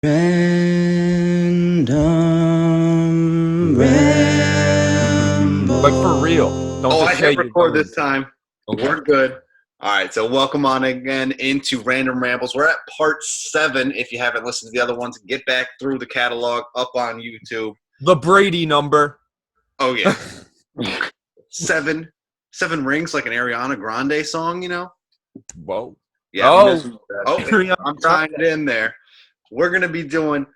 Random Rambles. Like for real. Don't I just say hit you're record going. this time. Okay. We're good. All right, so welcome on again into Random Rambles. We're at part 7. If you haven't listened to the other ones, get back through the catalog up on YouTube. The Brady number. Oh yeah, 7 rings like an Ariana Grande song, you know? Whoa. Yeah. Ariana I'm tying it in there. We're gonna be doing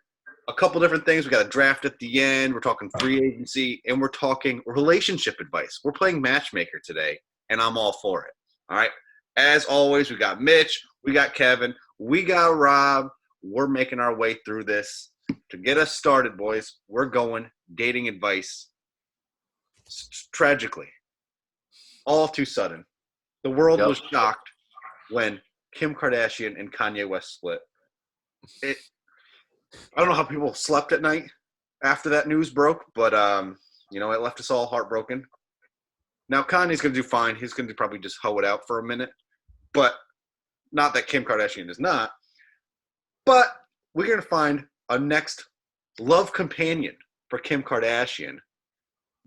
a couple different things. We got a draft at the end. We're talking free agency, and we're talking relationship advice. We're playing matchmaker today, and I'm all for it. All right. As always, we got Mitch, we got Kevin, we got Rob. We're making our way through this. To get us started, boys, we're going dating advice. Tragically, all too sudden. The world was shocked when Kim Kardashian and Kanye West split. I don't know how people slept at night after that news broke, but it left us all heartbroken. Now Kanye's going to do fine. He's going to probably just hoe it out for a minute. But not that Kim Kardashian is not. But we're going to find a next love companion for Kim Kardashian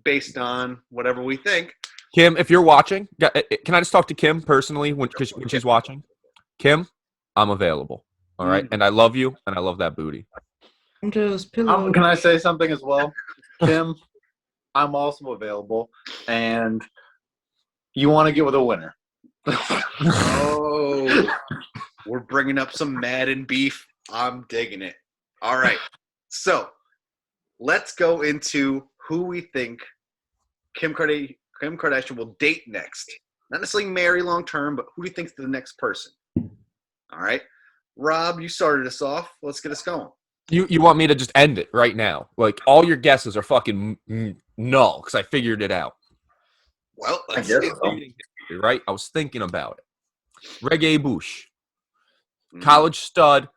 based on whatever we think. Kim, if you're watching, can I just talk to Kim personally when she's watching? Kim, I'm available. All right? And I love you, and I love that booty. I'm just pillow. Can I say something as well? Kim, I'm also available, and you want to get with a winner. Oh, we're bringing up some Madden beef. I'm digging it. All right. So let's go into who we think Kim Kardashian will date next. Not necessarily marry long term, but who do you think is the next person? All right. Rob, you started us off. Let's get us going. You want me to just end it right now? Like, all your guesses are fucking null because I figured it out. Well, I guess so. Right? I was thinking about it. Reggae Bush. College stud.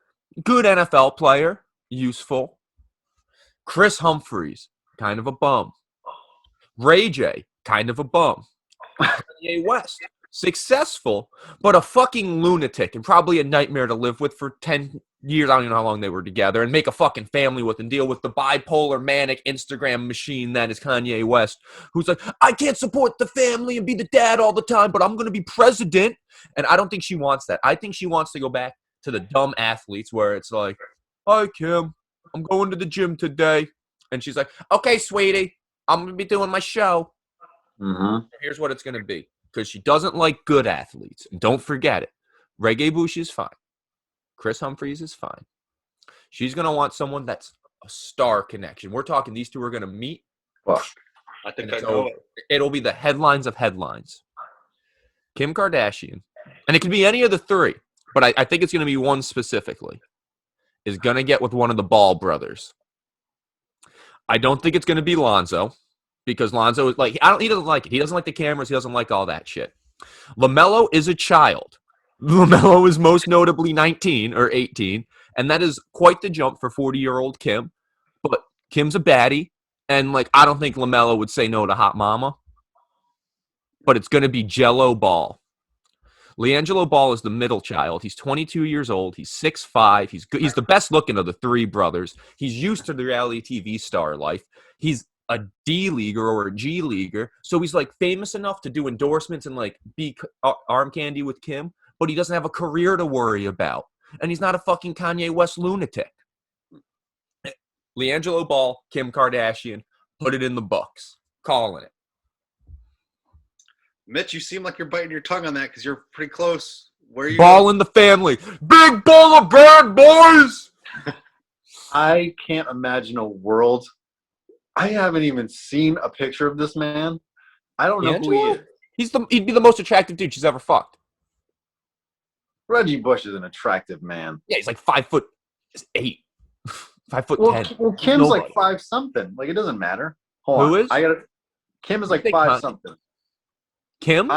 Good NFL player. Useful. Chris Humphries. Kind of a bum. Ray J. Kind of a bum. Kanye West. Successful, but a fucking lunatic and probably a nightmare to live with for 10 years. I don't even know how long they were together, and make a fucking family with and deal with the bipolar manic Instagram machine that is Kanye West, who's like, I can't support the family and be the dad all the time, but I'm going to be president. And I don't think she wants that. I think she wants to go back to the dumb athletes where it's like, hi, Kim, I'm going to the gym today. And she's like, okay, sweetie, I'm going to be doing my show. Mm-hmm. Here's what it's going to be. Because she doesn't like good athletes. And don't forget it. Reggae Bush is fine. Chris Humphries is fine. She's going to want someone that's a star connection. We're talking these two are going to meet. Well, I think I know it. It'll be the headlines of headlines. Kim Kardashian, and it could be any of the three, but I think it's going to be one specifically, is going to get with one of the Ball brothers. I don't think it's going to be Lonzo. Because Lonzo is like, he doesn't like it. He doesn't like the cameras. He doesn't like all that shit. LaMelo is a child. LaMelo is most notably 19 or 18. And that is quite the jump for 40-year-old Kim. But Kim's a baddie. And, I don't think LaMelo would say no to Hot Mama. But it's going to be Jello Ball. LiAngelo Ball is the middle child. He's 22 years old. He's 6'5". He's good. He's the best looking of the three brothers. He's used to the reality TV star life. He's a D-leaguer or a G-leaguer. So he's famous enough to do endorsements and be arm candy with Kim, but he doesn't have a career to worry about. And he's not a fucking Kanye West lunatic. LiAngelo Ball, Kim Kardashian, put it in the books. Calling it. Mitch, you seem like you're biting your tongue on that because you're pretty close. Where are you Ball in the family. Big ball of bad boys! I can't imagine a world. I haven't even seen a picture of this man. I don't know who he is. He'd be the most attractive dude she's ever fucked. Reggie Bush is an attractive man. Yeah, he's 5'8". 5'10". Well, Kim's 5 something. It doesn't matter. Hold Who on. is? Kim is 5 something. Kim?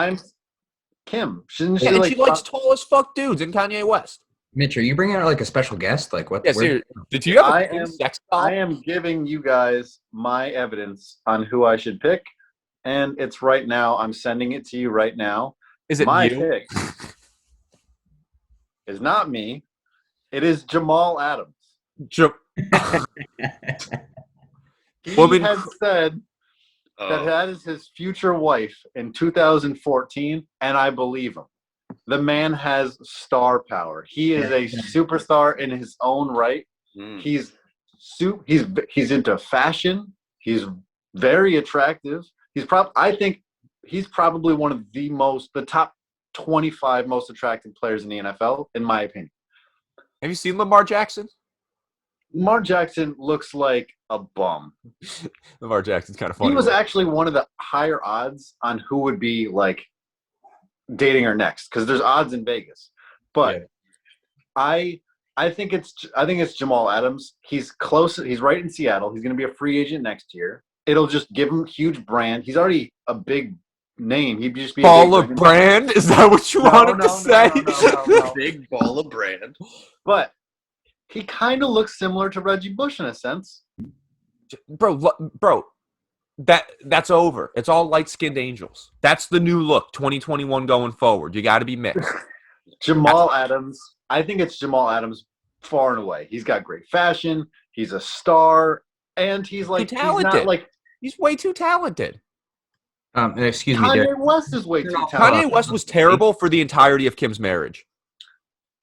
Kim. Shouldn't she and she likes tall as fuck dudes and Kanye West. Mitch, are you bringing out a special guest? What? Yeah, seriously. Did you have a sex doll? I am giving you guys my evidence on who I should pick, and it's right now. I'm sending it to you right now. Is it my you? pick? Is not me. It is Jamal Adams. He Woman- had said that is his future wife in 2014, and I believe him. The man has star power. He is a superstar in his own right. He's into fashion. He's very attractive. I think he's probably one of the top 25 most attractive players in the NFL, in my opinion. Have you seen Lamar Jackson? Lamar Jackson looks like a bum. Lamar Jackson's kind of funny. He was actually one of the higher odds on who would be like dating her next, because there's odds in Vegas. But I think it's Jamal Adams. He's close. He's right in Seattle. He's going to be a free agent next year. It'll just give him huge brand. He's already a big name. He'd just be ball of brand. Is that what you wanted to say? No. Big ball of brand. But he kind of looks similar to Reggie Bush in a sense. Bro, that's over. It's all light-skinned angels. That's the new look, 2021 going forward. You got to be mixed. Jamal Adams. I think it's Jamal Adams far and away. He's got great fashion. He's a star, and he's like talented. He's way too talented. Excuse me, Kanye West is way too talented. Kanye West was terrible for the entirety of Kim's marriage.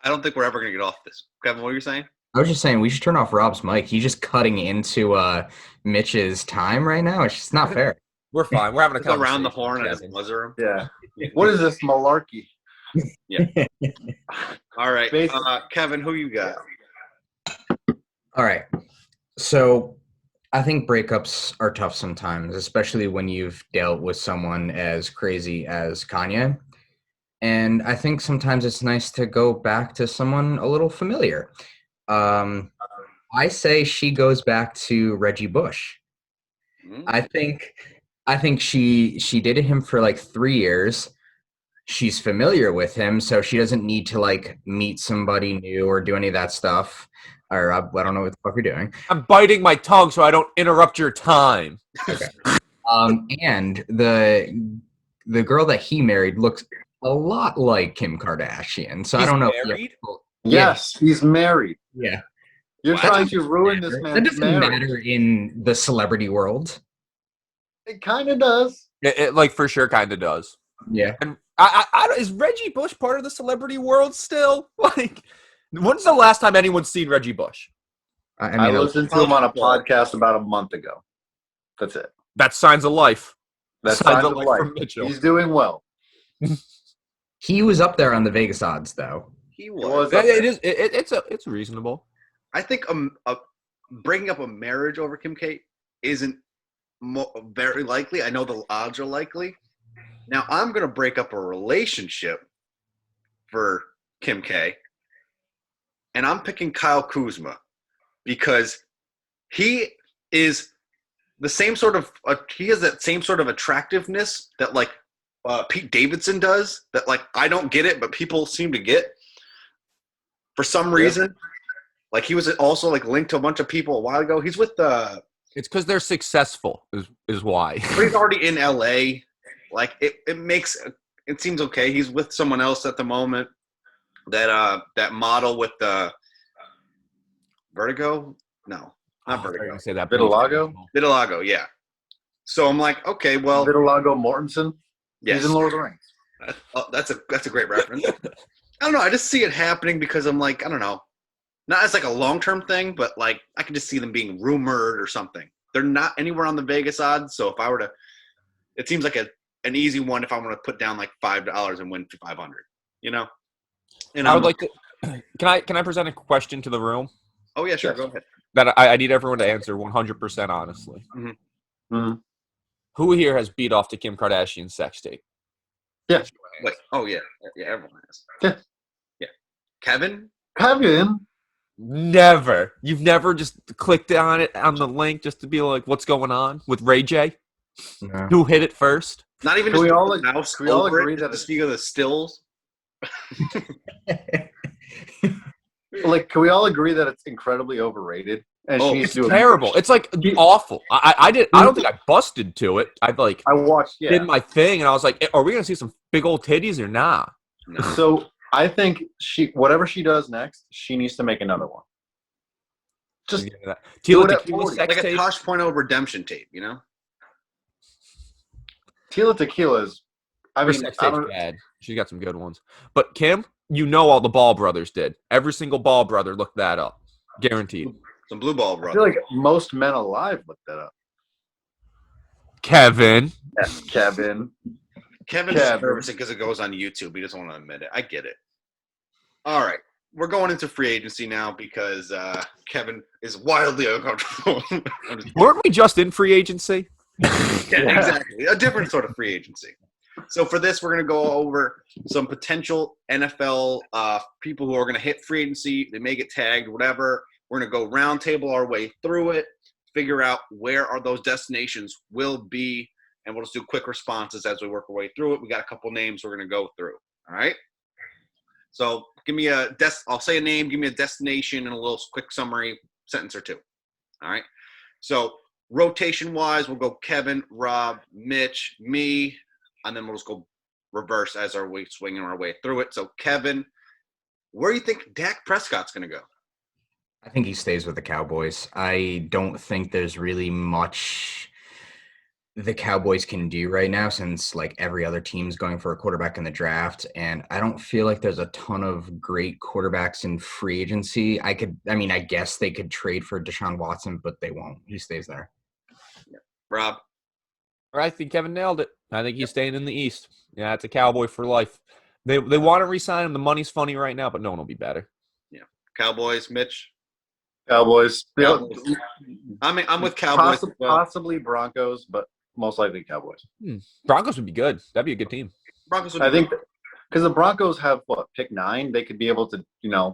I don't think we're ever going to get off this. Kevin, what were you saying? I was just saying we should turn off Rob's mic. He's just cutting into Mitch's time right now. It's just not fair. We're fine. We're having a Go conversation. around the horn as a buzzer. Yeah. What is this malarkey? Yeah. All right. Kevin, who you got? All right. So I think breakups are tough sometimes, especially when you've dealt with someone as crazy as Kanye. And I think sometimes it's nice to go back to someone a little familiar. I say she goes back to Reggie Bush. I think she dated him for like 3 years. She's familiar with him, so she doesn't need to like meet somebody new or do any of that stuff. Or I don't know what the fuck you're doing. I'm biting my tongue so I don't interrupt your time. Okay. And the girl that he married looks a lot like Kim Kardashian. So He's I don't know. Married? Yes, he's married. Yeah. You're trying to ruin this man's That doesn't marriage. matter in the celebrity world. It kind of does. It like for sure kind of does. Yeah. And is Reggie Bush part of the celebrity world still? Like, when's the last time anyone's seen Reggie Bush? I listened to him on a podcast about a month ago. That's it. That's signs of life. That's signs signs of life. from Mitchell. He's doing well. He was up there on the Vegas odds, though. He was. It's reasonable. I think breaking up a marriage over Kim K isn't very likely. I know the odds are likely. Now, I'm going to break up a relationship for Kim K, and I'm picking Kyle Kuzma because he is the same sort of he has that same sort of attractiveness that like Pete Davidson does, that like I don't get it, but people seem to get for some reason. Like he was also like linked to a bunch of people a while ago. He's with It's because they're successful is why. But he's already in LA. Like it seems okay. He's with someone else at the moment. That model with the Vertigo? No, not Vertigo. Say that. Vitiligo? Vitiligo, yeah. So I'm like, okay, well, Vitiligo Mortensen. yes. He's in Lord of the Rings. That's a great reference. I don't know. I just see it happening because I'm like, I don't know. Not as like a long-term thing, but like I can just see them being rumored or something. They're not anywhere on the Vegas odds, so if I were to, it seems like an easy one if I want to put down like $5 and win 500. You know. And I would like to. Can I present a question to the room? Oh yeah, sure. Yes. Go ahead. That I need everyone to answer 100% honestly. Mm-hmm. Mm-hmm. Who here has beat off to Kim Kardashian's sex tape? Yeah. Wait. Oh yeah. Yeah. Everyone has. Yeah. Yeah. Kevin. Never. You've never just clicked on it on the link just to be like, what's going on with Ray J? No. Who hit it first? Not even. Can just we all the mouse can we all over agree it, that just to see the stills? Like, can we all agree that it's incredibly overrated? And she needs It's to do terrible. It's like awful. I don't think I busted to it. I watched. Yeah. did my thing and I was like, are we gonna see some big old titties or nah? No. So I think whatever she does next, she needs to make another one. Just Tila do it at Tequila 40. sex Like a tape. Tosh.0 redemption tape, you know? Tila Tequila's. I Her mean, sex I tape's don't. bad. She's got some good ones. But Kim, all the Ball brothers did. Every single Ball brother looked that up. Guaranteed. Some blue ball, I brother. feel like most men alive looked that up. Kevin. Yes, Kevin. Kevin's just nervous because it goes on YouTube. He doesn't want to admit it. I get it. All right. We're going into free agency now because Kevin is wildly uncomfortable. Weren't we just in free agency? Yeah, exactly. A different sort of free agency. So for this, we're going to go over some potential NFL people who are going to hit free agency. They may get tagged, whatever. We're going to go round table our way through it, figure out where are those destinations will be, and we'll just do quick responses as we work our way through it. We got a couple names we're going to go through. All right? So give me I'll say a name, give me a destination, and a little quick summary, sentence or two. All right? So rotation-wise, we'll go Kevin, Rob, Mitch, me, and then we'll just go reverse as we're swinging our way through it. So Kevin, where do you think Dak Prescott's going to go? I think he stays with the Cowboys. I don't think there's really much the Cowboys can do right now since like every other team's going for a quarterback in the draft. And I don't feel like there's a ton of great quarterbacks in free agency. I guess they could trade for Deshaun Watson, but they won't. He stays there. Rob? I think Kevin nailed it. I think he's staying in the East. Yeah, it's a Cowboy for life. They want to re-sign him. The money's funny right now, but no one will be better. Yeah. Cowboys, Mitch? Cowboys. I'm with Cowboys. Possibly Broncos, but most likely Cowboys. Broncos would be good. That'd be a good team. Broncos would be I think because the Broncos have pick 9, they could be able to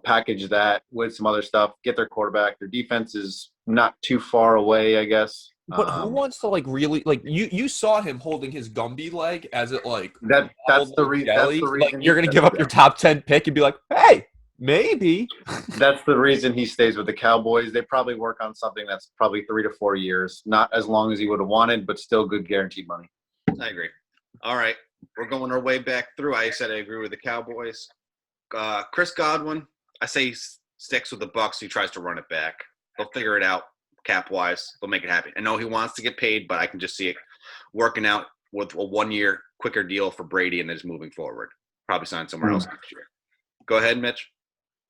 package that with some other stuff, get their quarterback. Their defense is not too far away, I guess. But who wants to really you saw him holding his Gumby leg as it that's the reason. That's the reason you're gonna give up your top 10 pick and be like, hey, maybe. That's the reason he stays with the Cowboys. They probably work on something that's probably 3 to 4 years, not as long as he would have wanted, but still good guaranteed money. I agree. All right, we're going our way back through. I said I agree with the Cowboys. Chris Godwin, I say he sticks with the Bucs. He tries to run it back. They'll figure it out. Cap-wise, they'll make it happen. I know he wants to get paid, but I can just see it working out with a 1-year quicker deal for Brady and then just moving forward. Probably sign somewhere else next year. Go ahead, Mitch.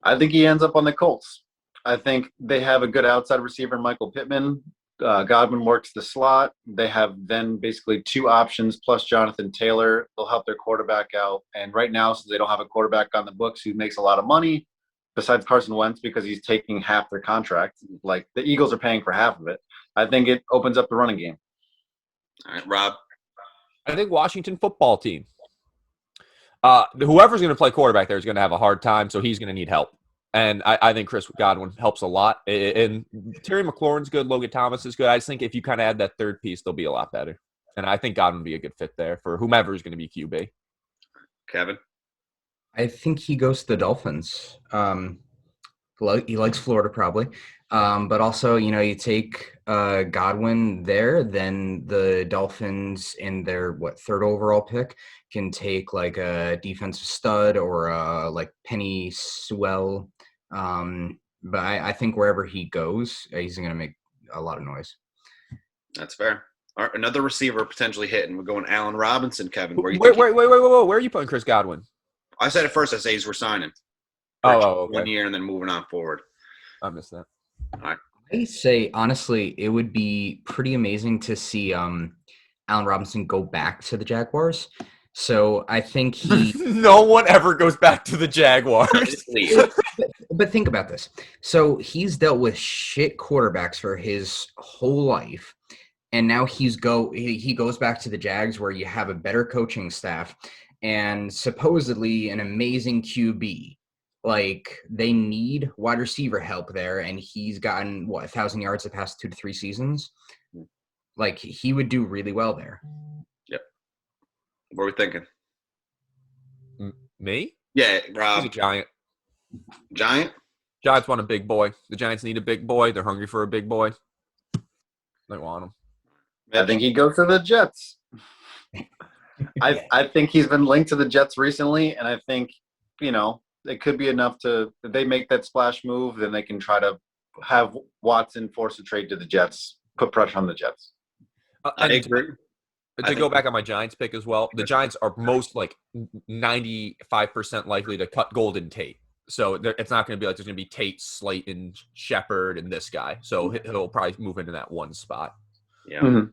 I think he ends up on the Colts. I think they have a good outside receiver, Michael Pittman. Godwin works the slot. They have then basically 2 options plus Jonathan Taylor. They'll help their quarterback out. And right now, since they don't have a quarterback on the books who makes a lot of money, besides Carson Wentz, because he's taking half their contract, like the Eagles are paying for half of it, I think it opens up the running game. All right, Rob. I think Washington football team. Whoever's going to play quarterback there is going to have a hard time, so he's going to need help. And I think Chris Godwin helps a lot. And Terry McLaurin's good. Logan Thomas is good. I just think if you kind of add that third piece, they'll be a lot better. And I think Godwin would be a good fit there for whomever is going to be QB. Kevin? I think he goes to the Dolphins. He likes Florida probably. But also, you take Godwin there, then the Dolphins in their, 3rd overall pick can take like a defensive stud or like Penny Sewell. But I think wherever he goes, he's going to make a lot of noise. That's fair. All right, another receiver potentially hitting. We're going Allen Robinson, Kevin. Wait. Where are you putting Chris Godwin? I said it first. I say he's resigning. Okay. 1 year and then moving on forward. I missed that. All right. I say, honestly, it would be pretty amazing to see Allen Robinson go back to the Jaguars. So I think no one ever goes back to the Jaguars. But think about this. So he's dealt with shit quarterbacks for his whole life. And now he goes back to the Jags where you have a better coaching staff and supposedly an amazing QB. Like, they need wide receiver help there, and he's gotten, 1,000 yards the past 2 to 3 seasons? Like, he would do really well there. Yep. What are we thinking? Me? Yeah, Rob. He's a Giant. Giant? Giants want a big boy. The Giants need a big boy. They're hungry for a big boy. They want him. I think he goes to the Jets. I think he's been linked to the Jets recently, and I think, it could be enough if they make that splash move, then they can try to have Watson force a trade to the Jets, put pressure on the Jets. I agree. To go back on my Giants pick as well, the Giants are most 95% likely to cut Golden Tate. So it's not going to be like there's going to be Tate, Slayton, Shepard, and this guy. So he'll probably move into that one spot. Yeah. Mm-hmm.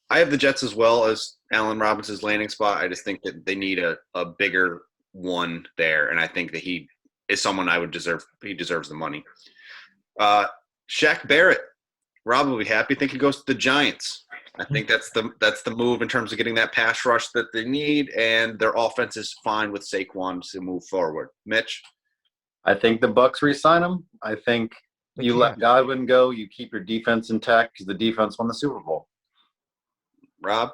I have the Jets as well as Allen Robinson's landing spot. I just think that they need a bigger one there, and I think that he is someone I would deserve. He deserves the money. Shaq Barrett. Rob will be happy. I think he goes to the Giants. I think that's the move in terms of getting that pass rush that they need, and their offense is fine with Saquon to move forward. Mitch? I think the Bucs re-sign him. I think you let Godwin go. You keep your defense intact because the defense won the Super Bowl. Rob?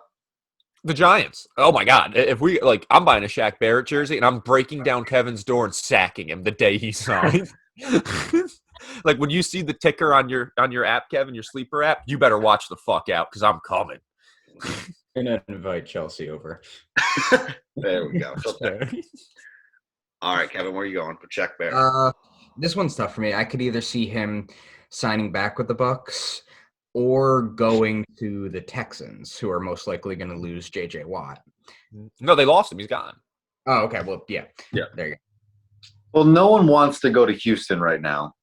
The Giants. Oh, my God. If we I'm buying a Shaq Barrett jersey, and I'm breaking down Kevin's door and sacking him the day he signed. When you see the ticker on your app, Kevin, your sleeper app, you better watch the fuck out because I'm coming. I'm gonna invite Chelsea over. There we go. All right, Kevin, where are you going for Shaq Barrett? This one's tough for me. I could either see him signing back with the Bucs or going to the Texans, who are most likely going to lose J.J. Watt. No, they lost him. He's gone. Oh, okay. Well, yeah. There you go. Well, no one wants to go to Houston right now,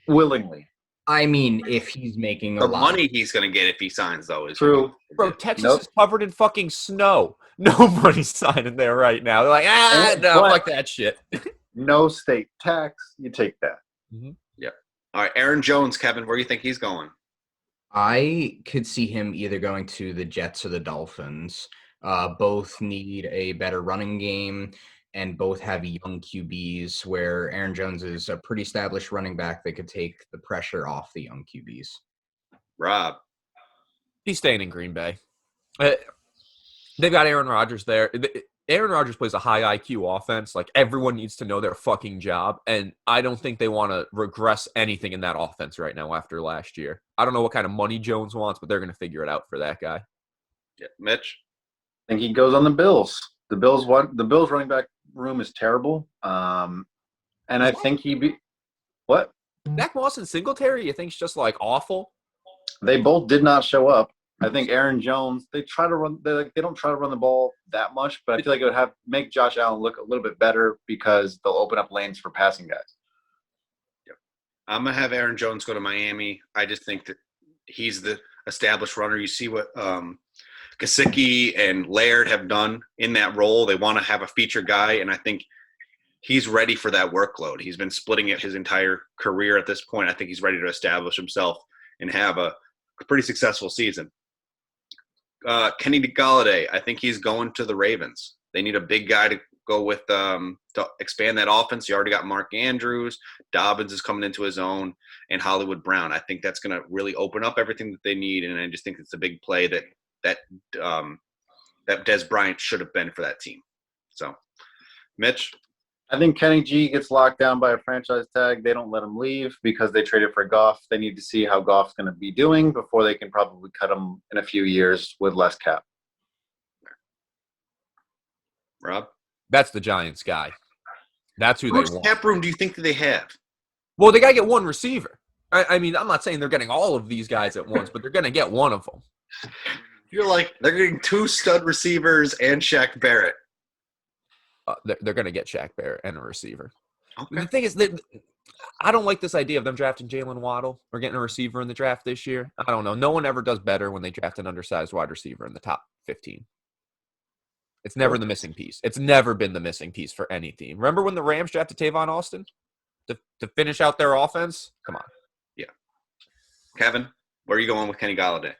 willingly. I mean, if he's making the money he's going to get if he signs, though, is true. Bro, Texas is covered in fucking snow. Nobody's signing there right now. They're like, no, fuck that shit. No state tax. You take that. Mm-hmm. Yeah. All right, Aaron Jones, Kevin, where do you think he's going? I could see him either going to the Jets or the Dolphins. Both need a better running game, and both have young QBs where Aaron Jones is a pretty established running back that could take the pressure off the young QBs. Rob? He's staying in Green Bay. They've got Aaron Rodgers there. Aaron Rodgers plays a high IQ offense. Everyone needs to know their fucking job, and I don't think they want to regress anything in that offense right now after last year. I don't know what kind of money Jones wants, but they're going to figure it out for that guy. Yeah. Mitch? I think he goes on the Bills. The Bills running back room is terrible. And I think what? Zach Moss and Singletary, you think's just awful? They both did not show up. I think Aaron Jones, they try to run. They don't try to run the ball that much, but I feel like it would make Josh Allen look a little bit better because they'll open up lanes for passing guys. Yep. I'm gonna have Aaron Jones go to Miami. I just think that he's the established runner. You see what Gesicki and Laird have done in that role. They want to have a feature guy, and I think he's ready for that workload. He's been splitting it his entire career at this point. I think he's ready to establish himself and have a pretty successful season. Kenny Golladay, I think he's going to the Ravens. They need a big guy to go with to expand that offense. You already got Mark Andrews. Dobbins is coming into his own, and Hollywood Brown. I think that's going to really open up everything that they need, and I just think it's a big play that Dez Bryant should have been for that team. So, Mitch? I think Kenny G gets locked down by a franchise tag. They don't let him leave because they traded for Goff. They need to see how Goff's going to be doing before they can probably cut him in a few years with less cap. Rob? That's the Giants guy. That's who they want. How much cap room do you think that they have? Well, they got to get one receiver. I mean, I'm not saying they're getting all of these guys at once, but they're going to get one of them. You're they're getting 2 stud receivers and Shaq Barrett. They're going to get Shaq Barrett and a receiver. Okay. The thing is, I don't like this idea of them drafting Jalen Waddle or getting a receiver in the draft this year. I don't know. No one ever does better when they draft an undersized wide receiver in the top 15. It's never the missing piece. It's never been the missing piece for any team. Remember when the Rams drafted Tavon Austin to finish out their offense? Come on. Yeah. Kevin, where are you going with Kenny Golladay?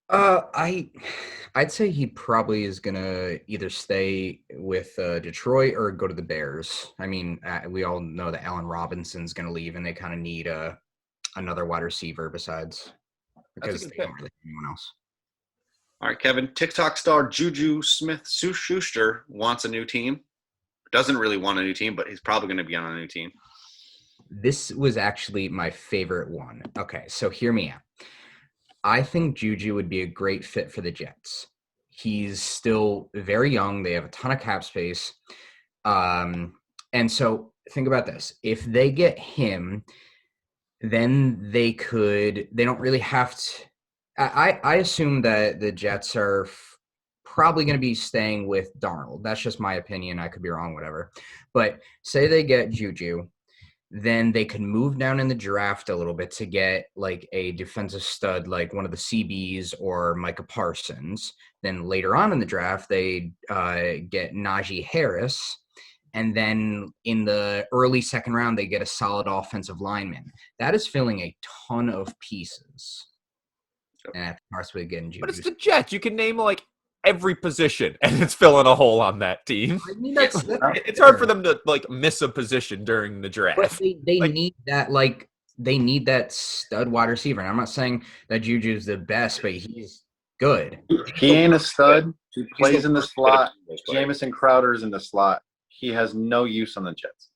I'd say he probably is gonna either stay with Detroit or go to the Bears. I mean, we all know that Allen Robinson's gonna leave, and they kind of need another wide receiver besides because they don't really have anyone else. All right, Kevin. TikTok star Juju Smith-Schuster wants a new team. Doesn't really want a new team, but he's probably going to be on a new team. This was actually my favorite one. Okay, so hear me out. I think Juju would be a great fit for the Jets. He's still very young. They have a ton of cap space. And so think about this. If they get him, then they don't really have to. I assume that the Jets are probably going to be staying with Darnold. That's just my opinion. I could be wrong, whatever. But say they get Juju, then they could move down in the draft a little bit to get like a defensive stud like one of the CBs or Micah Parsons. Then later on in the draft, they get Najee Harris. And then in the early second round, they get a solid offensive lineman. That is filling a ton of pieces. And that's possibly getting Juju. But it's the Jets. You can name like every position, and it's filling a hole on that team. I mean, it's hard for them to like miss a position during the draft. But they need that they need that stud wide receiver. And I'm not saying that Juju's the best, but he's good. He ain't a stud. He plays in the slot. Jamison Crowder's in the slot. He has no use on the Jets.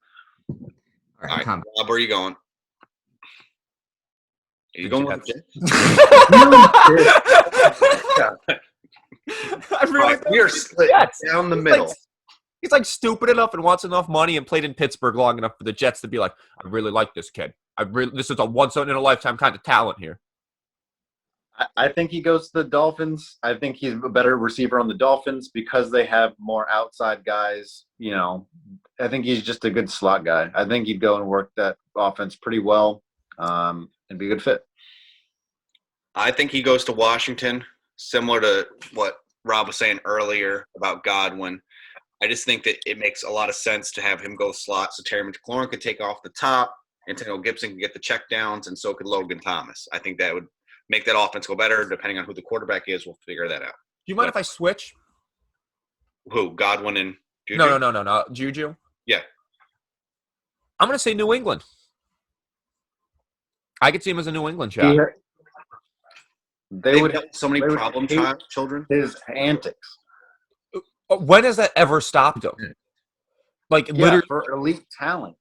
All right, Rob, where are you going? Are you going with the Jets? I really we are split down the middle. He's like stupid enough and wants enough money and played in Pittsburgh long enough for the Jets to be like, I really like this kid. This is a once in a lifetime kind of talent here. I think he goes to the Dolphins. I think he's a better receiver on the Dolphins because they have more outside guys. You know, I think he's just a good slot guy. I think he'd go and work that offense pretty well and be a good fit. I think he goes to Washington, similar to what Rob was saying earlier about Godwin. I just think that it makes a lot of sense to have him go slot so Terry McLaurin could take off the top, Antonio Gibson can get the check downs, and so could Logan Thomas. I think that would make that offense go better. Depending on who the quarterback is, we'll figure that out. Do you mind if I switch? Who, Godwin and Juju? No. Juju? Yeah. I'm going to say New England. I could see him as a New England shot. Yeah. They would have so many problem children. His antics. When has that ever stopped him? Like literally for elite talent.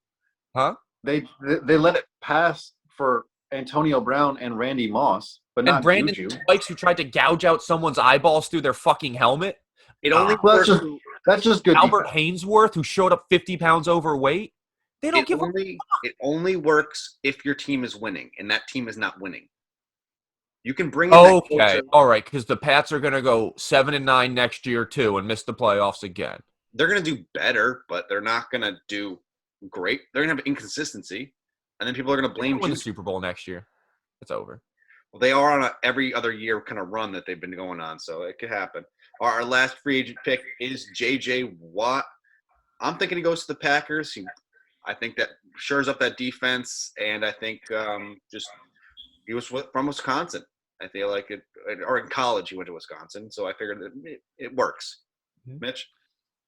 Huh? They let it pass for Antonio Brown and Randy Moss, but not Brandon Juju. Spikes, who tried to gouge out someone's eyeballs through their fucking helmet. It only that's just good. Albert Hainsworth, who showed up 50 pounds overweight. They don't give It only works if your team is winning, and that team is not winning. You can bring in okay, all right, because the Pats are going to go 7-9 next year too and miss the playoffs again. They're going to do better, but they're not going to do great. They're going to have inconsistency, and then people are going to blame win the Super Bowl next year. It's over. Well, they are on a every other year kind of run that they've been going on, so it could happen. Our last free agent pick is J.J. Watt. I'm thinking he goes to the Packers. I think that shores up that defense, and I think he was from Wisconsin. I feel like it, or in college he went to Wisconsin, so I figured that it works. Mitch?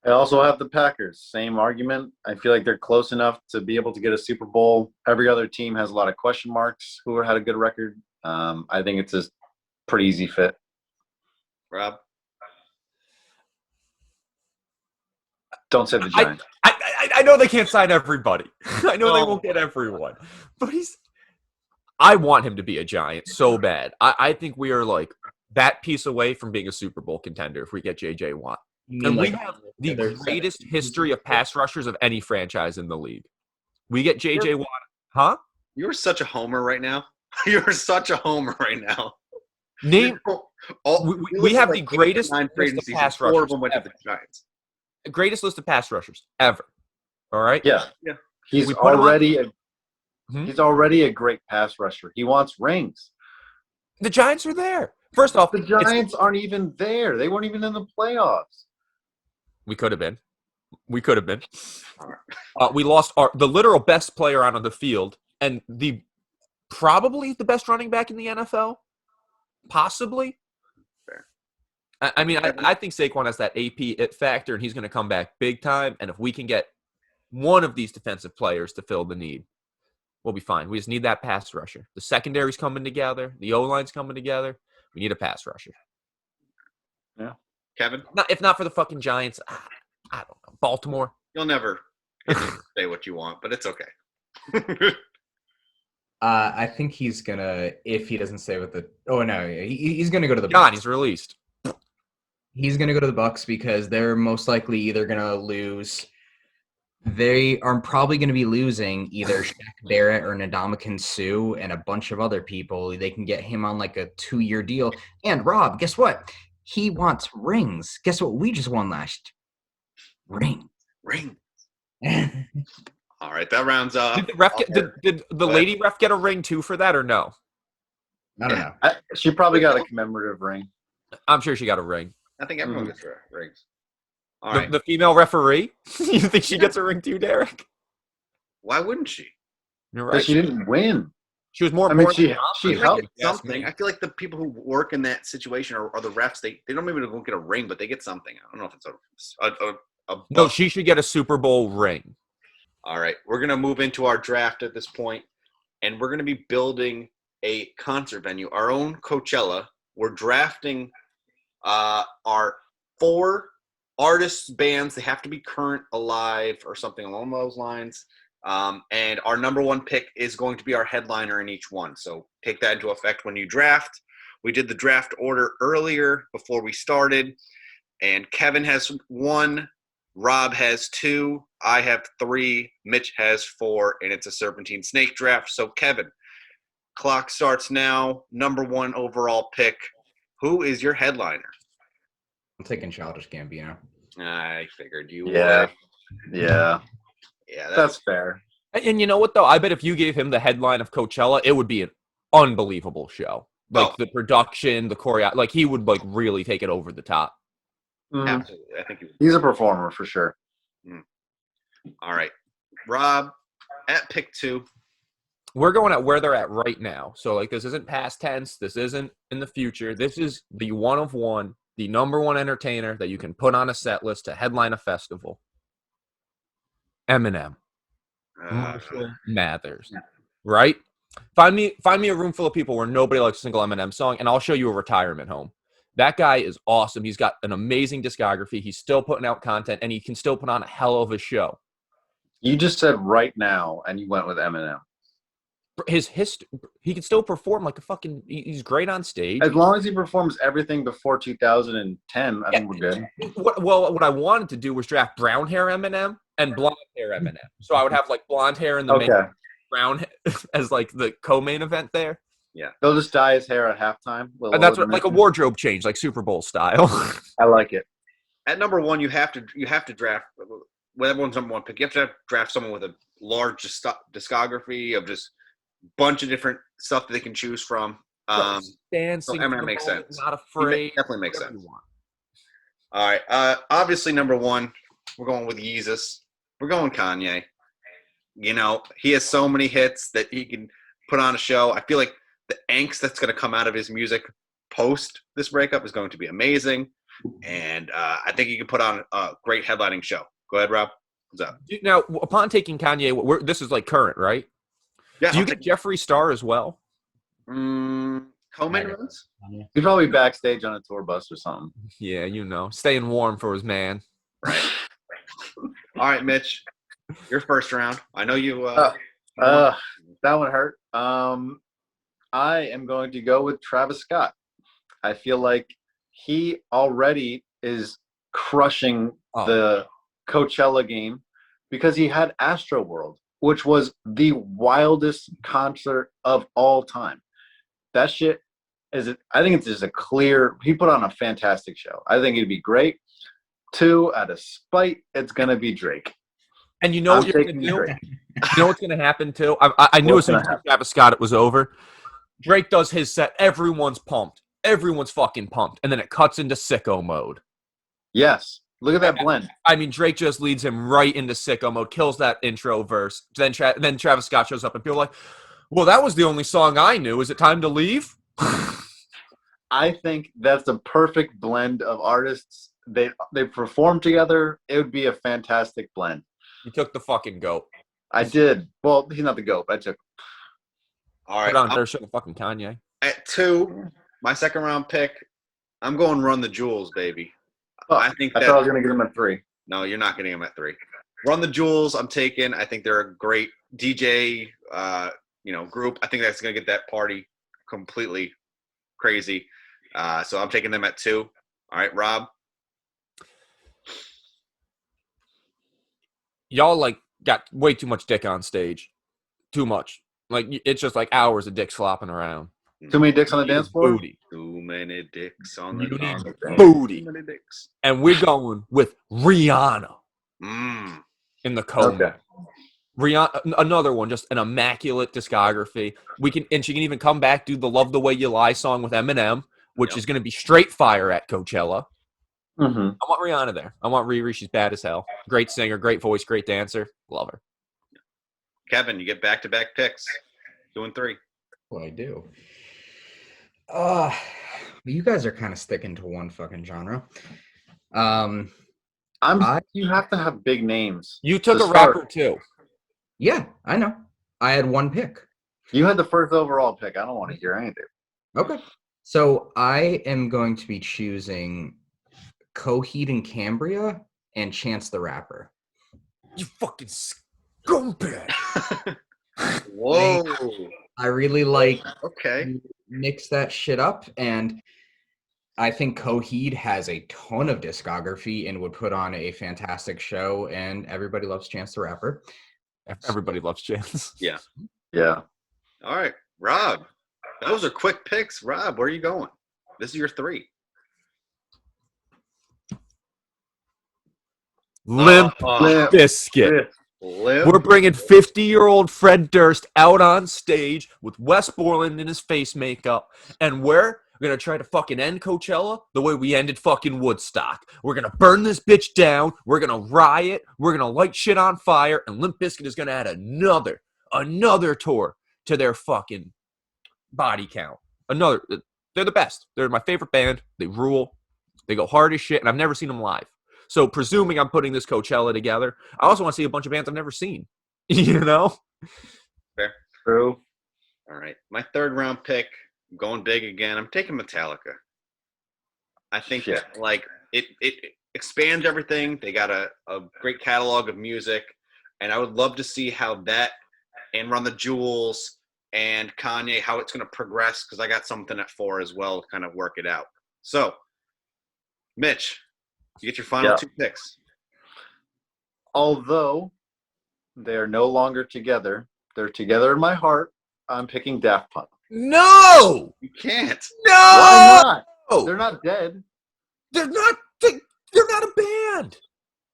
I also have the Packers. Same argument. I feel like they're close enough to be able to get a Super Bowl. Every other team has a lot of question marks who had a good record. I think it's a pretty easy fit. Rob? Don't say the Giants. I know they can't sign everybody. I know they won't get everyone. But I want him to be a Giant so bad. I think we are like that piece away from being a Super Bowl contender if we get J.J. Watt. And we have the greatest history of pass rushers of any franchise in the league. We get J.J. Watt. Huh? You're such a homer right now. You're such a homer right now. We have the greatest list of pass rushers. 4 of them went to the Giants. The greatest list of pass rushers ever. All right? Yeah. He's already a great pass rusher. He wants rings. The Giants are there. First off, the Giants aren't even there. They weren't even in the playoffs. We could have been. We lost the literal best player out on the field and probably the best running back in the NFL. Possibly. Fair. I think Saquon has that AP it factor, and he's going to come back big time. And if we can get one of these defensive players to fill the need, we'll be fine. We just need that pass rusher. The secondary's coming together. The O-line's coming together. We need a pass rusher. Yeah. Kevin? If not for the fucking Giants, I don't know. Baltimore? You'll never say what you want, but it's okay. I think he's going to, if he doesn't stay with the – oh, no. He's going to go to the Bucs. Bucs. He's released. He's going to go to the Bucs because they're most likely either going to lose They are probably going to be losing either Shaq Barrett or Ndamukong Suh and a bunch of other people. They can get him on like a 2-year deal. And Rob, guess what? He wants rings. Guess what we just won last? Ring. All right, that rounds up. Did the ref did the lady ref get a ring too for that or no? I don't know. She probably got a commemorative ring. I'm sure she got a ring. I think everyone gets rings. All right. The female referee? You think she gets a ring too, Derek? Why wouldn't she? You're Because she didn't win. She was more. I mean, she helped something. I feel like the people who work in that situation or the refs, they don't maybe don't get a ring, but they get something. I don't know if it's a no, she should get a Super Bowl ring. All right, we're gonna move into our draft at this point, and we're gonna be building a concert venue, our own Coachella. We're drafting our 4 artists, bands. They have to be current, alive, or something along those lines. And our number 1 pick is going to be our headliner in each one. So take that into effect when you draft. We did the draft order earlier before we started, and Kevin has 1, Rob has 2, I have 3, Mitch has 4, and it's a serpentine snake draft. So Kevin, clock starts now. Number 1 overall pick. Who is your headliner? I'm taking Childish Gambino. I figured you would. Yeah, that's fair. And you know what though? I bet if you gave him the headline of Coachella, it would be an unbelievable show. Like the production, the choreo, like he would like really take it over the top. Absolutely, I think he's a performer for sure. All right, Rob, at pick 2. We're going at where they're at right now. So like this isn't past tense. This isn't in the future. This is the one of one, the number 1 entertainer that you can put on a set list to headline a festival. Eminem. Marshall Mathers. Right? Find me a room full of people where nobody likes a single Eminem song, and I'll show you a retirement home. That guy is awesome. He's got an amazing discography. He's still putting out content, and he can still put on a hell of a show. You just said right now, and you went with Eminem. He can still perform like a fucking. He's great on stage. As long as he performs everything before 2010, I think we're good. What I wanted to do was draft brown hair Eminem and blonde hair Eminem. So I would have like blonde hair in the main, brown as like the co-main event there. Yeah, they'll just dye his hair at halftime. And that's like a wardrobe change, like Super Bowl style. I like it. At number 1, you have to draft. When everyone's number 1 pick, you have to draft someone with a large discography of just bunch of different stuff that they can choose from. Dancing, so Eminem makes sense. Not afraid. Definitely makes sense. All right. Obviously, number 1, we're going with Yeezus. We're going Kanye. You know, he has so many hits that he can put on a show. I feel like the angst that's going to come out of his music post this breakup is going to be amazing. And I think he can put on a great headlining show. Go ahead, Rob. What's up? Now, upon taking Kanye, this is like current, right? Yeah. Do you get Jeffree Star as well? Co-main runs? He's probably backstage on a tour bus or something. Yeah, staying warm for his man. Right. All right, Mitch. Your first round. I know you. That one hurt. I am going to go with Travis Scott. I feel like he already is crushing the Coachella game because he had Astroworld, which was the wildest concert of all time. That shit I think it's just he put on a fantastic show. I think it'd be great. 2, out of spite, it's going to be Drake. And you know what you're going to do? You know what's going to happen too? I knew as soon as Travis Scott it was over. Drake does his set. Everyone's pumped. Everyone's fucking pumped. And then it cuts into sicko mode. Yes. Look at that blend. I mean, Drake just leads him right into sicko mode, kills that intro verse. Then Travis Scott shows up and people are like, well, that was the only song I knew. Is it time to leave? I think that's the perfect blend of artists. They perform together. It would be a fantastic blend. You took the fucking GOAT. I did. Well, he's not the GOAT, but I took. All right. Put on there, show fucking Kanye. At 2, my second round pick, I'm going Run the Jewels, baby. I thought I was going to get him at 3. No, you're not getting him at 3. Run the Jewels, I'm taking. I think they're a great DJ, group. I think that's going to get that party completely crazy. So I'm taking them at 2. All right, Rob. y'all like got way too much dick on stage. Too much. Like it's just like hours of dick flopping around. Too many dicks on the dance floor? Booty. Too many dicks on the You dance need floor. booty. Too many dicks. And we're going with Rihanna Mm. in the co-main. Okay. Rihanna, another one, just an immaculate discography. And she can even come back, do the "Love the Way You Lie" song with Eminem, which is going to be straight fire at Coachella. Mm-hmm. I want Rihanna there. I want Riri. She's bad as hell. Great singer, great voice, great dancer. Love her. Kevin, you get back-to-back picks. 2 and 3. Well, I do. You guys are kind of sticking to one fucking genre. You have to have big names. You took to a start. rapper too. Yeah, I know. I had one pick. You had the first overall pick. I don't want to hear anything. Okay. So I am going to be choosing Coheed and Cambria and Chance the Rapper. You fucking scumbag. Whoa. I really like Okay. mix that shit up, and I think Coheed has a ton of discography and would put on a fantastic show, and everybody loves Chance the Rapper. Everybody loves Chance. Yeah. Yeah. All right. Rob, those are quick picks. Rob, where are you going? This is your 3. Limp Bizkit. We're bringing 50-year-old Fred Durst out on stage with Wes Borland in his face makeup, and we're going to try to fucking end Coachella the way we ended fucking Woodstock. We're going to burn this bitch down. We're going to riot. We're going to light shit on fire, and Limp Bizkit is going to add another tour to their fucking body count. They're the best. They're my favorite band. They rule. They go hard as shit, and I've never seen them live. So presuming I'm putting this Coachella together, I also want to see a bunch of bands I've never seen. You know? Fair. True. All right. My 3rd round pick, I'm going big again. I'm taking Metallica. I think that, like, it expands everything. They got a great catalog of music, and I would love to see how that and Run the Jewels and Kanye, how it's going to progress, because I got something at 4 as well to kind of work it out. So, Mitch, you get your final 2 picks. Although they're no longer together, they're together in my heart. I'm picking Daft Punk. No! You can't. No! Why not? They're not dead. They're not a band.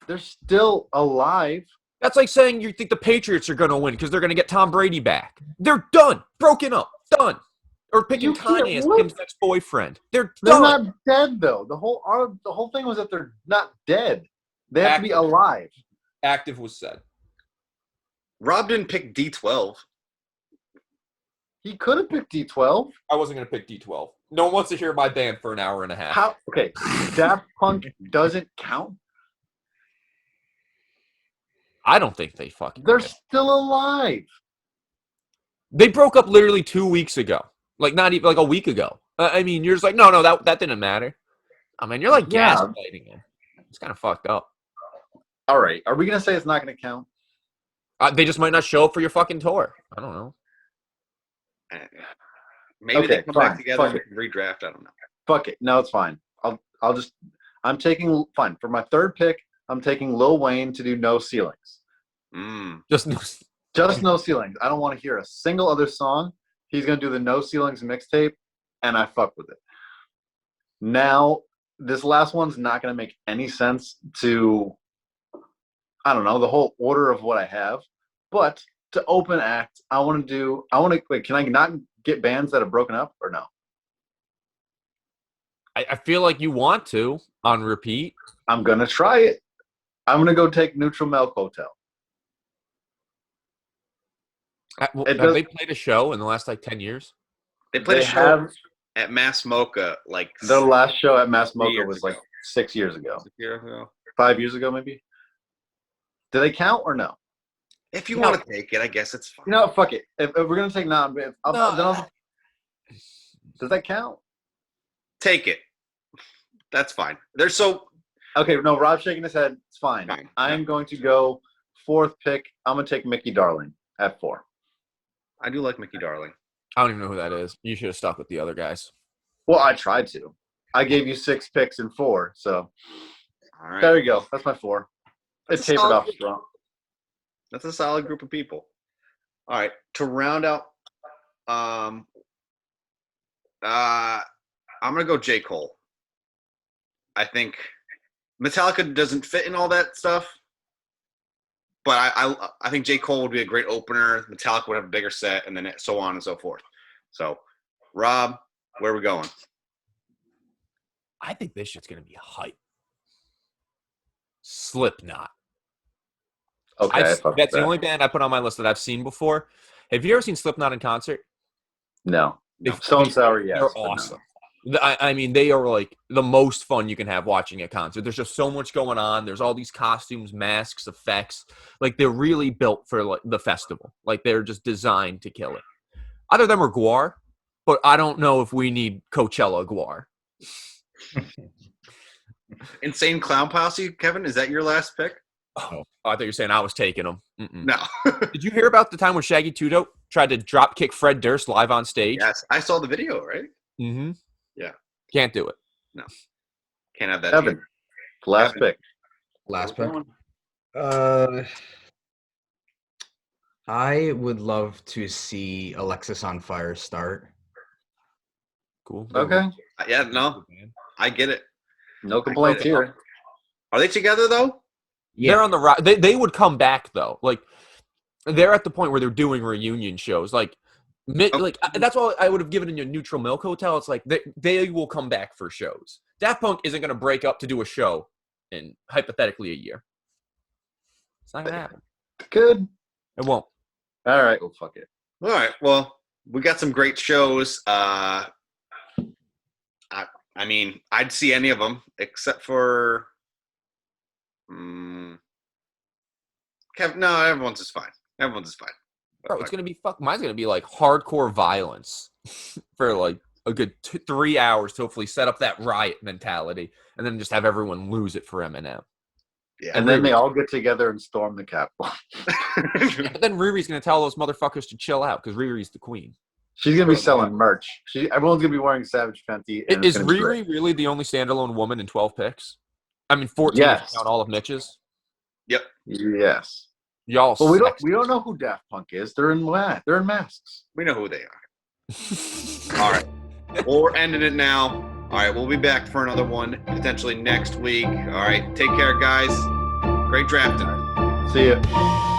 They're still alive. That's like saying you think the Patriots are going to win because they're going to get Tom Brady back. They're done. Broken up. Done. Or picking Kanye as Kim's ex-boyfriend. They're done. They're not dead, though. The whole thing was that they're not dead. They have to be alive. Active was said. Rob didn't pick D12. He could have picked D12. I wasn't going to pick D12. No one wants to hear my band for an hour and a half. How? Okay, Daft Punk doesn't count. I don't think they fucking They're do. still alive. They broke up literally 2 weeks ago. Like, not even, like, a week ago. I mean, you're just like, no, that didn't matter. I mean, you're like gaslighting him. It's kind of fucked up. All right. Are we going to say it's not going to count? They just might not show up for your fucking tour. I don't know. Maybe they come back together and redraft. I don't know. Fuck it. No, it's fine. I'm taking, fine. For my 3rd pick, I'm taking Lil Wayne to do No Ceilings. Just No Ceilings. I don't want to hear a single other song. He's going to do the No Ceilings mixtape, and I fuck with it. Now, this last one's not going to make any sense to, I don't know, the whole order of what I have. But to open act, wait, can I not get bands that have broken up or no? I feel like you want to on repeat. I'm going to try it. I'm going to go take Neutral Milk Hotel. Have they played a show in the last, 10 years? They played a show at Mass Mocha, their last show at Mass Mocha was 6 years ago. 6 years ago. 5 years ago, maybe. Do they count or no? If you want to take it, I guess it's fine. You know, fuck it. If we're going to take does that count? Take it. That's fine. Okay, no, Rob's shaking his head. It's fine. I'm going to go 4th pick. I'm going to take Mickey Darling at 4. I do like Mickey Darling. I don't even know who that is. You should have stuck with the other guys. Well, I tried to. I gave you 6 picks and 4, so all right. There you go. That's my 4. It's tapered off strong. That's a solid group of people. All right, to round out, I'm gonna go J. Cole. I think Metallica doesn't fit in all that stuff, but I think J. Cole would be a great opener. Metallica would have a bigger set, and then so on and so forth. So, Rob, where are we going? I think this shit's gonna be hype. Slipknot. Okay, That's the only band I put on my list that I've seen before. Have you ever seen Slipknot in concert? No. Stone Sour, yes. They're awesome. No. I mean, they are like the most fun you can have watching a concert. There's just so much going on. There's all these costumes, masks, effects. Like, they're really built for like the festival. Like, they're just designed to kill it. Either them or Guar, but I don't know if we need Coachella Guar. Insane Clown Posse, Kevin, is that your last pick? Oh, I thought you were saying I was taking them. No. Did you hear about the time when Shaggy Two Dope tried to drop kick Fred Durst live on stage? Yes, I saw the video, right? Mm-hmm. Yeah. Can't do it. No. Can't have that. Kevin, last pick. Last pick. I would love to see Alexis on Fire start. Cool. Okay. Yeah, no, I get it. No complaints here. Are they together though? Yeah. They're on the rock. They would come back though. Like, they're at the point where they're doing reunion shows. Like that's why I would have given it a Neutral Milk Hotel. It's like they will come back for shows. Daft Punk isn't going to break up to do a show in hypothetically a year. It's not going to happen. Good. It won't. All right. Well, fuck it. All right. Well, we got some great shows. I mean, I'd see any of them except for Kevin. No, everyone's is fine. Everyone's is fine. Bro, it's going to be mine's going to be like hardcore violence for like a good 3 hours to hopefully set up that riot mentality and then just have everyone lose it for Eminem. Yeah. And then they all get together and storm the Capitol. But then Riri's going to tell those motherfuckers to chill out because Riri's the queen. She's going to be selling merch. Everyone's going to be wearing Savage Fenty. Is Riri really the only standalone woman in 12 picks? I mean, 14 if you count all of Mitch's. Yep. Yes. Y'all. Well, we don't know who Daft Punk is. They're in masks. We know who they are. All right. Well, we're ending it now. All right. We'll be back for another one potentially next week. All right. Take care, guys. Great drafting. See ya.